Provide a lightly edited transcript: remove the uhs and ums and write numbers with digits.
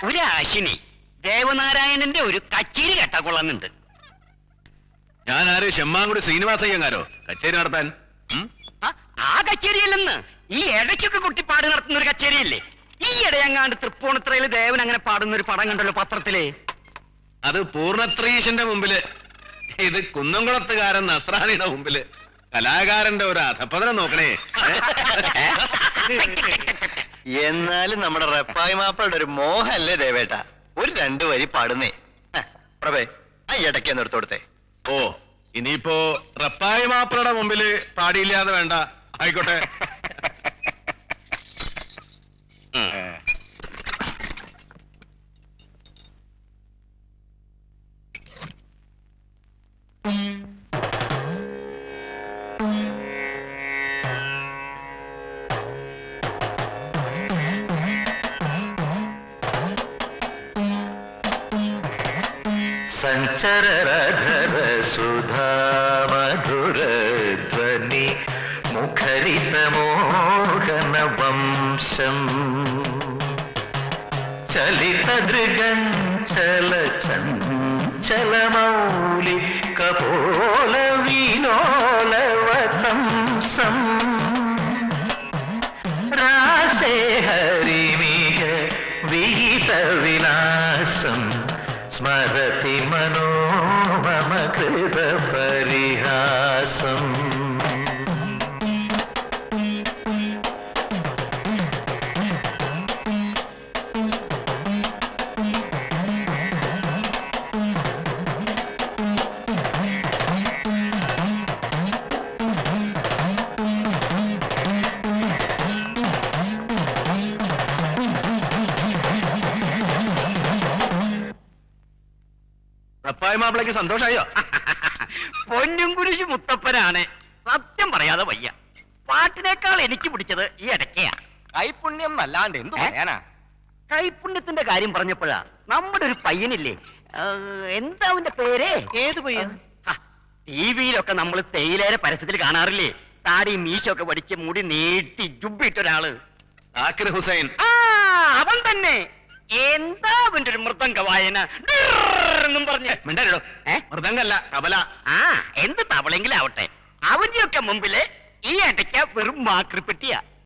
ഒരു ആശിനി ദേവനാരായണന്റെ ഒരു കച്ചേരി കേട്ടാ കൊള്ളുന്നുണ്ട്. ഞാൻ ആര് ചെമ്മാങ്കുടി ശ്രീനിവാസയ്യങ്കാരോ കച്ചേരി നടത്താൻ? ആ കച്ചേരിയല്ലെന്ന്, ഈ ഇടയ്ക്കൊക്കെ കുട്ടി പാടി നടത്തുന്ന ഒരു കച്ചേരിയില്ലേ? ഈ ഇടയങ്ങാണ്ട് തൃപ്പൂണിത്രയില് ദേവൻ അങ്ങനെ പാടുന്ന ഒരു പടം കണ്ടല്ലോ പത്രത്തില്. അത് പൂർണ്ണത്രീശന്റെ മുമ്പില്, ഇത് കുന്നംകുളത്തുകാരൻ നസ്രാണിയുടെ മുമ്പില്. കലാകാരന്റെ ഒരു അധപ്പതനം നോക്കണേ. എന്നാലും നമ്മുടെ റെപ്പായി മാപ്പയുടെ ഒരു മോഹല്ലേ ദേവേട്ട, ഒരു 2 വരി പാടുന്നേ. പ്രഭേ ആ ഇടയ്ക്ക് നിർത്തോടുത്തേ. ഓ, ഇനിയിപ്പോ റപ്പായി മാപ്പിളയുടെ മുമ്പില് പാടിയില്ലാതെ വേണ്ട. ആയിക്കോട്ടെ. സഞ്ചരധര സുധാ മധുരധ്വനി മുഖരിതമോഹന വംശം ചലിതദൃഗഞ്ചല ചഞ്ചലമൗലി കപോല വിലോലവതംസം രാസേ ഹരിമിക വിഹിത വിലാസം സ്മരതി മനോ മമ കൃത പരിഹാസം. റപ്പായി മാപ്പിളയ്ക്ക് സന്തോഷായോ? പൊന്നും കുരിശ് മുത്തപ്പനാണ്. സത്യം പറയാതെ വയ്യ, പാട്ടിനേക്കാൾ എനിക്ക് പിടിച്ചത് ഈ ഇടയ്ക്കയാ. കൈപുണ്യം അല്ലാണ്ട് എന്തു പറയാനാ? കൈപുണ്യത്തിന്റെ കാര്യം പറഞ്ഞപ്പോഴാ നമ്മുടെ ഒരു പയ്യനില്ലേ, എന്താ അവന്റെ പേര്? ഏത് പയ്യൻ? ടിവിയിലൊക്കെ നമ്മൾ തേയിലേരെ പരസ്യത്തിൽ കാണാറില്ലേ? താടി മീശൊക്കെ പഠിച്ച് മുടി നീട്ടി ജുബിട്ടൊരാള്. ആക്കിർ ഹുസൈൻ. അവൻ തന്നെ. എന്താ അവന്റെ ഒരു മൃദംഗ വായന എന്നും പറഞ്ഞ്. മിണ്ടോ, മൃദംഗല്ല തബല. എന്ത് തവളെങ്കിലും ആവട്ടെ, അവന്റെയൊക്കെ മുമ്പില് ഈ ഇടയ്ക്ക വെറും മാക്രിപ്പെട്ടിയാ.